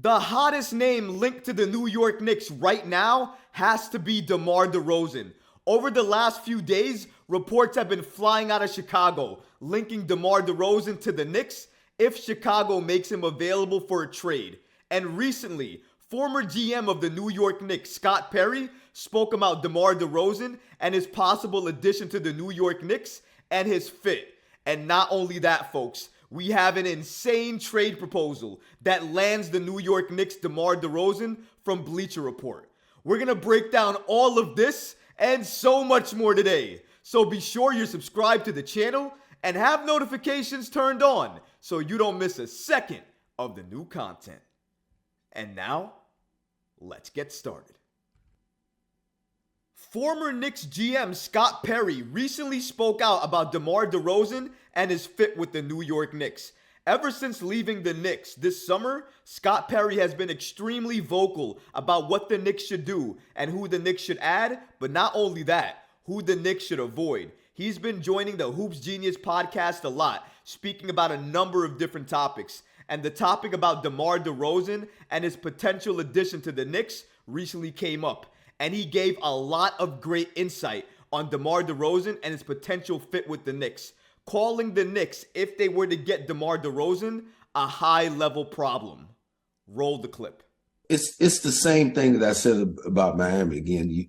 The hottest name linked to the New York Knicks right now has to be DeMar DeRozan. Over the last few days, reports have been flying out of Chicago, linking DeMar DeRozan to the Knicks if Chicago makes him available for a trade. And recently, former GM of the New York Knicks, Scott Perry, spoke about DeMar DeRozan and his possible addition to the New York Knicks and his fit. And not only that, folks, we have an insane trade proposal that lands the New York Knicks DeMar DeRozan from Bleacher Report. We're going to break down all of this and so much more today. So be sure you're subscribed to the channel and have notifications turned on so you don't miss a second of the new content. And now, let's get started. Former Knicks GM Scott Perry recently spoke out about DeMar DeRozan and his fit with the New York Knicks. Ever since leaving the Knicks this summer, Scott Perry has been extremely vocal about what the Knicks should do and who the Knicks should add, but not only that, who the Knicks should avoid. He's been joining the Hoops Genius podcast a lot, speaking about a number of different topics. And the topic about DeMar DeRozan and his potential addition to the Knicks recently came up. And he gave a lot of great insight on DeMar DeRozan and his potential fit with the Knicks, calling the Knicks, if they were to get DeMar DeRozan, a high-level problem. Roll the clip. It's the same thing that I said about Miami. Again,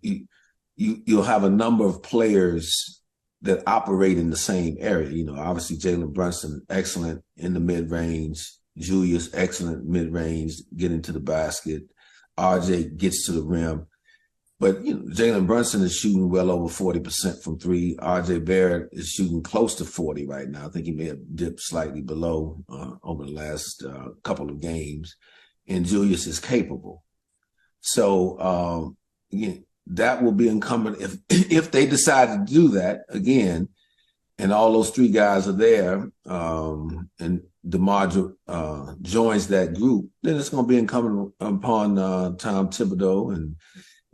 you'll have a number of players that operate in the same area. You know, obviously Jalen Brunson, excellent in the mid-range. Julius, excellent mid-range, getting to the basket. RJ gets to the rim. But, you know, Jalen Brunson is shooting well over 40% from three. RJ Barrett is shooting close to 40 right now. I think he may have dipped slightly below over the last couple of games. And Julius is capable. So again, that will be incumbent if they decide to do that again, and all those three guys are there, and DeMar joins that group, then it's going to be incumbent upon Tom Thibodeau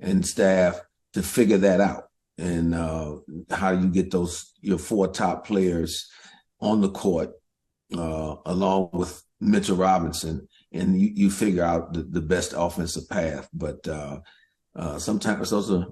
and staff to figure that out. And how do you get your four top players on the court along with Mitchell Robinson, and you figure out the best offensive path. But sometimes those are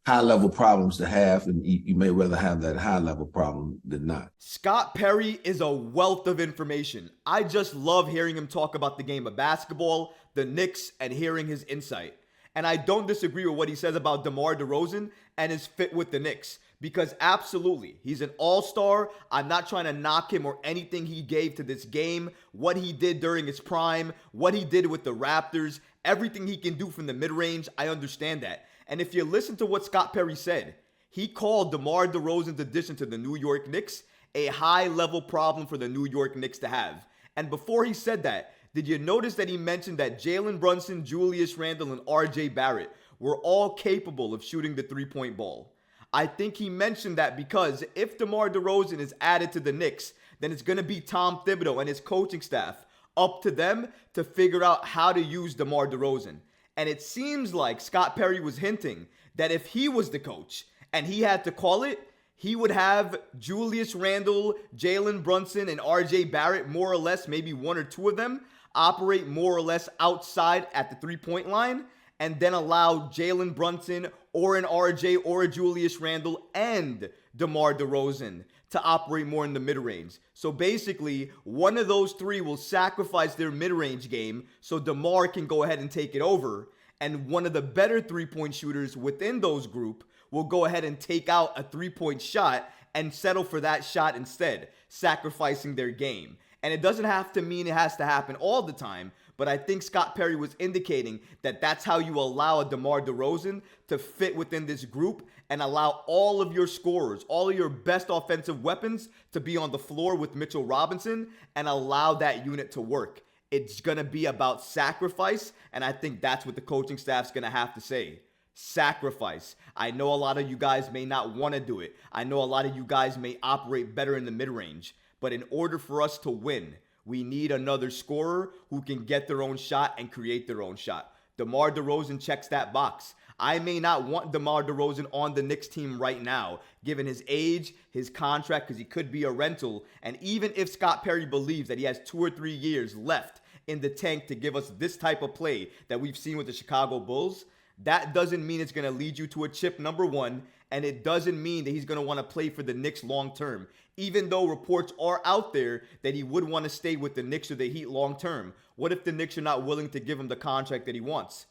high-level problems to have, and you may rather have that high-level problem than not. Scott Perry is a wealth of information. I just love hearing him talk about the game of basketball, the Knicks, and hearing his insight. And I don't disagree with what he says about DeMar DeRozan and his fit with the Knicks, because absolutely, he's an all-star. I'm not trying to knock him or anything he gave to this game, what he did during his prime, what he did with the Raptors, everything he can do from the mid-range. I understand that. And if you listen to what Scott Perry said, he called DeMar DeRozan's addition to the New York Knicks a high-level problem for the New York Knicks to have. And before he said that, did you notice that he mentioned that Jalen Brunson, Julius Randle, and RJ Barrett were all capable of shooting the three-point ball? I think he mentioned that because if DeMar DeRozan is added to the Knicks, then it's going to be Tom Thibodeau and his coaching staff up to them to figure out how to use DeMar DeRozan. And it seems like Scott Perry was hinting that if he was the coach and he had to call it, he would have Julius Randle, Jalen Brunson, and RJ Barrett, more or less, maybe one or two of them, operate more or less outside at the three-point line, and then allow Jalen Brunson or an RJ or a Julius Randle and DeMar DeRozan to operate more in the mid-range. So basically, one of those three will sacrifice their mid-range game so DeMar can go ahead and take it over, and one of the better three-point shooters within those group will go ahead and take out a three-point shot and settle for that shot instead, sacrificing their game. And it doesn't have to mean it has to happen all the time, but I think Scott Perry was indicating that that's how you allow a DeMar DeRozan to fit within this group and allow all of your scorers, all of your best offensive weapons to be on the floor with Mitchell Robinson and allow that unit to work. It's going to be about sacrifice, and I think that's what the coaching staff's going to have to say. Sacrifice. I know a lot of you guys may not want to do it. I know a lot of you guys may operate better in the mid-range. But in order for us to win, we need another scorer who can get their own shot and create their own shot. DeMar DeRozan checks that box. I may not want DeMar DeRozan on the Knicks team right now, given his age, his contract, because he could be a rental. And even if Scott Perry believes that he has 2 or 3 years left in the tank to give us this type of play that we've seen with the Chicago Bulls, that doesn't mean it's going to lead you to a chip, number one, and it doesn't mean that he's going to want to play for the Knicks long term, even though reports are out there that he would want to stay with the Knicks or the Heat long term. What if the Knicks are not willing to give him the contract that he wants?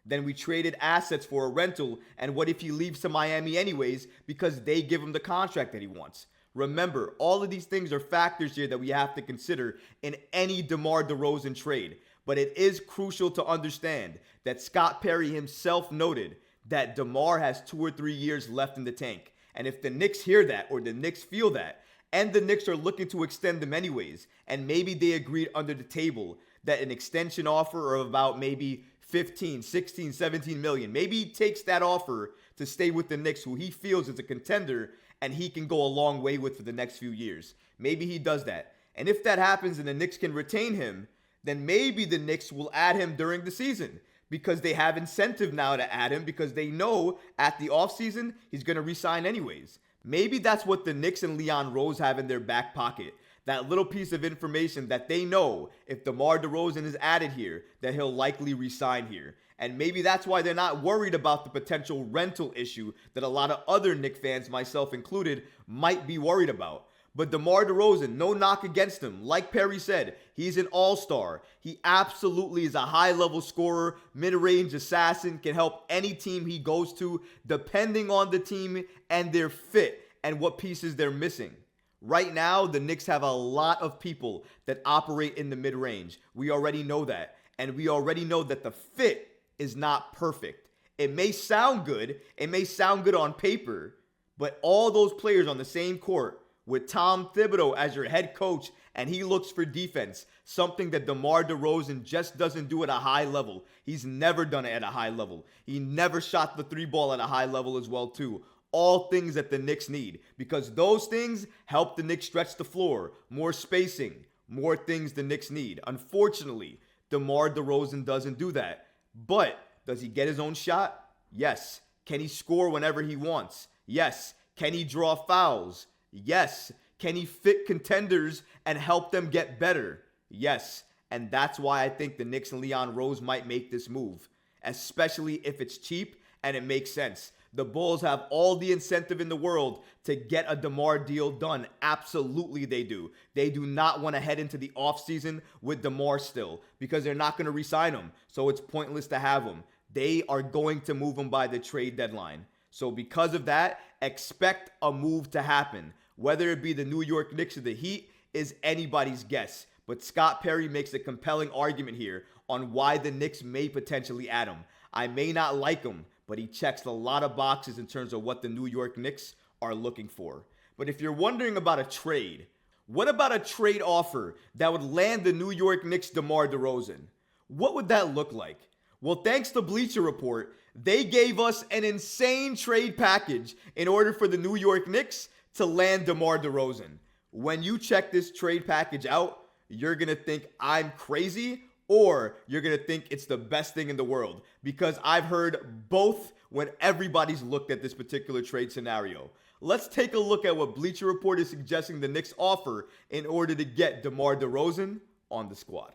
Then we traded assets for a rental, and what if he leaves to Miami anyways because they give him the contract that he wants? Remember, all of these things are factors here that we have to consider in any DeMar DeRozan trade. But it is crucial to understand that Scott Perry himself noted that DeMar has 2 or 3 years left in the tank. And if the Knicks hear that, or the Knicks feel that, and the Knicks are looking to extend him anyways, and maybe they agreed under the table that an extension offer of about maybe 15, 16, 17 million. Maybe he takes that offer to stay with the Knicks, who he feels is a contender and he can go a long way with for the next few years. Maybe he does that. And if that happens and the Knicks can retain him, then maybe the Knicks will add him during the season because they have incentive now to add him because they know at the offseason he's going to re-sign anyways. Maybe that's what the Knicks and Leon Rose have in their back pocket. That little piece of information that they know if DeMar DeRozan is added here, that he'll likely re-sign here. And maybe that's why they're not worried about the potential rental issue that a lot of other Knicks fans, myself included, might be worried about. But DeMar DeRozan, no knock against him. Like Perry said, he's an all-star. He absolutely is a high-level scorer, mid-range assassin, can help any team he goes to, depending on the team and their fit and what pieces they're missing. Right now, the Knicks have a lot of people that operate in the mid-range. We already know that. And we already know that the fit is not perfect. It may sound good. It may sound good on paper. But all those players on the same court with Tom Thibodeau as your head coach, and he looks for defense, something that DeMar DeRozan just doesn't do at a high level. He's never done it at a high level. He never shot the 3-ball at a high level as well, too. All things that the Knicks need, because those things help the Knicks stretch the floor. More spacing, more things the Knicks need. Unfortunately, DeMar DeRozan doesn't do that. But does he get his own shot? Yes. Can he score whenever he wants? Yes. Can he draw fouls? Yes. Can he fit contenders and help them get better? Yes. And that's why I think the Knicks and Leon Rose might make this move, especially if it's cheap and it makes sense. The Bulls have all the incentive in the world to get a DeMar deal done. Absolutely they do. They do not want to head into the offseason with DeMar still because they're not going to re-sign him. So it's pointless to have him. They are going to move him by the trade deadline. So because of that, expect a move to happen. Whether it be the New York Knicks or the Heat is anybody's guess. But Scott Perry makes a compelling argument here on why the Knicks may potentially add him. I may not like him, but he checks a lot of boxes in terms of what the New York Knicks are looking for. But if you're wondering about a trade, what about a trade offer that would land the New York Knicks DeMar DeRozan? What would that look like? Well, thanks to Bleacher Report, they gave us an insane trade package in order for the New York Knicks to land DeMar DeRozan. When you check this trade package out, you're going to think I'm crazy, or you're going to think it's the best thing in the world, because I've heard both when everybody's looked at this particular trade scenario. Let's take a look at what Bleacher Report is suggesting the Knicks offer in order to get DeMar DeRozan on the squad.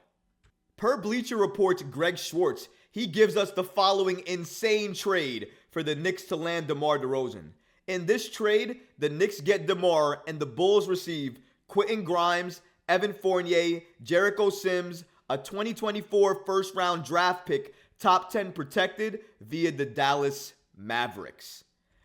Per Bleacher Report's Greg Schwartz, he gives us the following insane trade for the Knicks to land DeMar DeRozan. In this trade, the Knicks get DeMar and the Bulls receive Quentin Grimes, Evan Fournier, Jericho Sims, a 2024 first-round draft pick, top 10 protected via the Dallas Mavericks.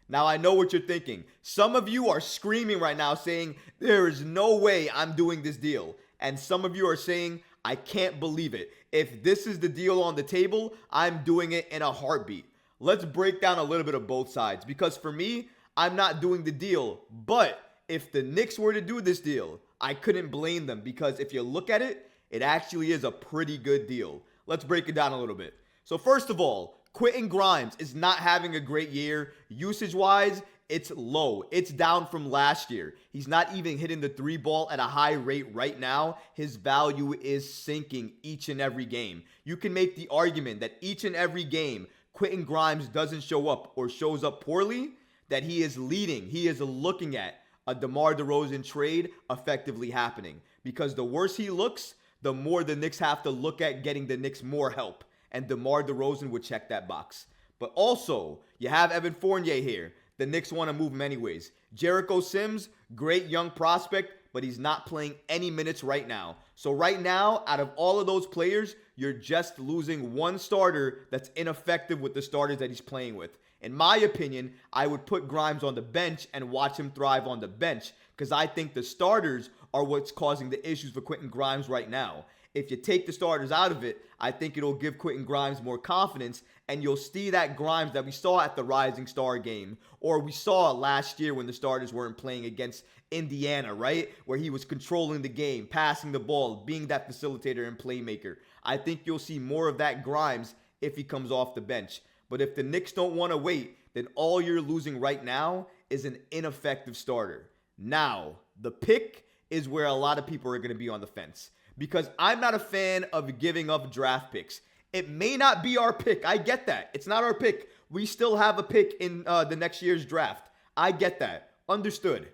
Now, I know what you're thinking. Some of you are screaming right now saying, there is no way I'm doing this deal. And some of you are saying, I can't believe it. If this is the deal on the table, I'm doing it in a heartbeat. Let's break down a little bit of both sides, because for me, I'm not doing the deal. But if the Knicks were to do this deal, I couldn't blame them, because if you look at it, it actually is a pretty good deal. Let's break it down a little bit. So first of all, Quentin Grimes is not having a great year. Usage-wise, it's low. It's down from last year. He's not even hitting the 3-ball at a high rate right now. His value is sinking each and every game. You can make the argument that each and every game Quentin Grimes doesn't show up or shows up poorly, that he is leading. He is looking at a DeMar DeRozan trade effectively happening. Because the worse he looks, the more the Knicks have to look at getting the Knicks more help. And DeMar DeRozan would check that box. But also, you have Evan Fournier here. The Knicks want to move him anyways. Jericho Sims, great young prospect, but he's not playing any minutes right now. So right now, out of all of those players, you're just losing one starter that's ineffective with the starters that he's playing with. In my opinion, I would put Grimes on the bench and watch him thrive on the bench because I think the starters are what's causing the issues for Quentin Grimes right now. If you take the starters out of it, I think it'll give Quentin Grimes more confidence, and you'll see that Grimes that we saw at the Rising Star game, or we saw last year when the starters weren't playing against Indiana, right? Where he was controlling the game, passing the ball, being that facilitator and playmaker. I think you'll see more of that Grimes if he comes off the bench. But if the Knicks don't want to wait, then all you're losing right now is an ineffective starter. Now, the pick is where a lot of people are going to be on the fence. Because I'm not a fan of giving up draft picks. It may not be our pick. I get that. It's not our pick. We still have a pick in the next year's draft. I get that. Understood.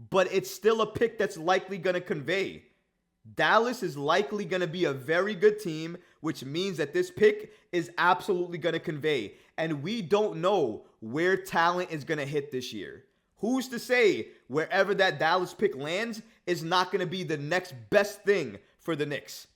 But it's still a pick that's likely going to convey. Dallas is likely going to be a very good team, which means that this pick is absolutely going to convey. And we don't know where talent is going to hit this year. Who's to say wherever that Dallas pick lands is not going to be the next best thing for the Knicks?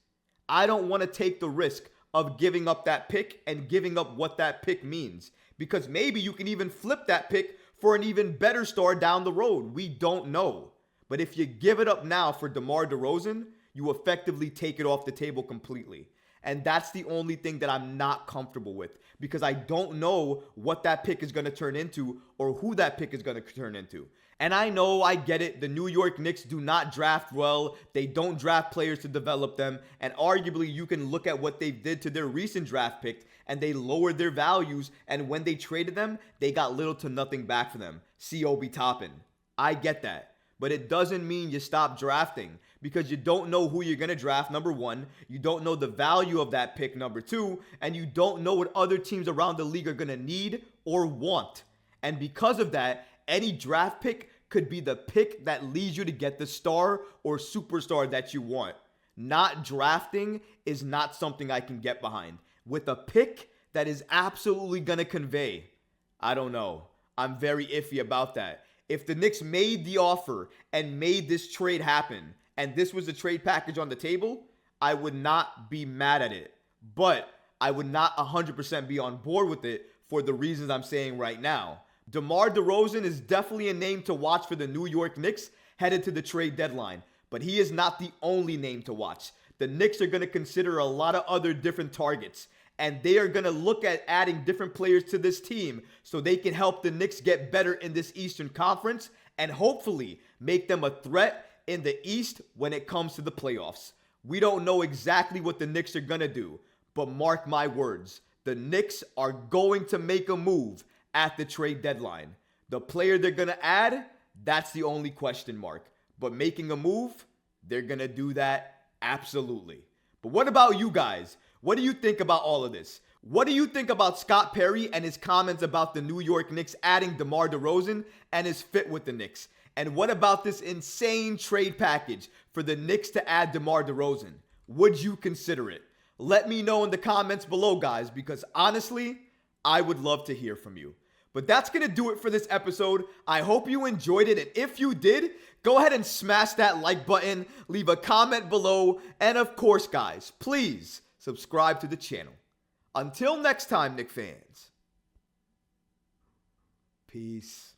I don't want to take the risk of giving up that pick and giving up what that pick means. Because maybe you can even flip that pick for an even better star down the road. We don't know. But if you give it up now for DeMar DeRozan, you effectively take it off the table completely. And that's the only thing that I'm not comfortable with because I don't know what that pick is going to turn into or who that pick is going to turn into. And I know, I get it. The New York Knicks do not draft well. They don't draft players to develop them. And arguably, you can look at what they did to their recent draft pick and they lowered their values. And when they traded them, they got little to nothing back for them. See Obi Toppin. I get that. But it doesn't mean you stop drafting because you don't know who you're going to draft, number one. You don't know the value of that pick, number two. And you don't know what other teams around the league are going to need or want. And because of that, any draft pick could be the pick that leads you to get the star or superstar that you want. Not drafting is not something I can get behind. With a pick that is absolutely going to convey, I don't know. I'm very iffy about that. If the Knicks made the offer and made this trade happen, and this was the trade package on the table, I would not be mad at it. But I would not 100% be on board with it for the reasons I'm saying right now. DeMar DeRozan is definitely a name to watch for the New York Knicks headed to the trade deadline. But he is not the only name to watch. The Knicks are going to consider a lot of other different targets. And they are going to look at adding different players to this team so they can help the Knicks get better in this Eastern Conference and hopefully make them a threat in the East when it comes to the playoffs. We don't know exactly what the Knicks are going to do, but mark my words, the Knicks are going to make a move at the trade deadline. The player they're going to add, that's the only question mark. But making a move, they're going to do that absolutely. But what about you guys? What do you think about all of this? What do you think about Scott Perry and his comments about the New York Knicks adding DeMar DeRozan and his fit with the Knicks? And what about this insane trade package for the Knicks to add DeMar DeRozan? Would you consider it? Let me know in the comments below, guys, because honestly, I would love to hear from you. But that's going to do it for this episode. I hope you enjoyed it. And if you did, go ahead and smash that like button, leave a comment below. And of course, guys, please subscribe to the channel. Until next time, Knicks fans. Peace.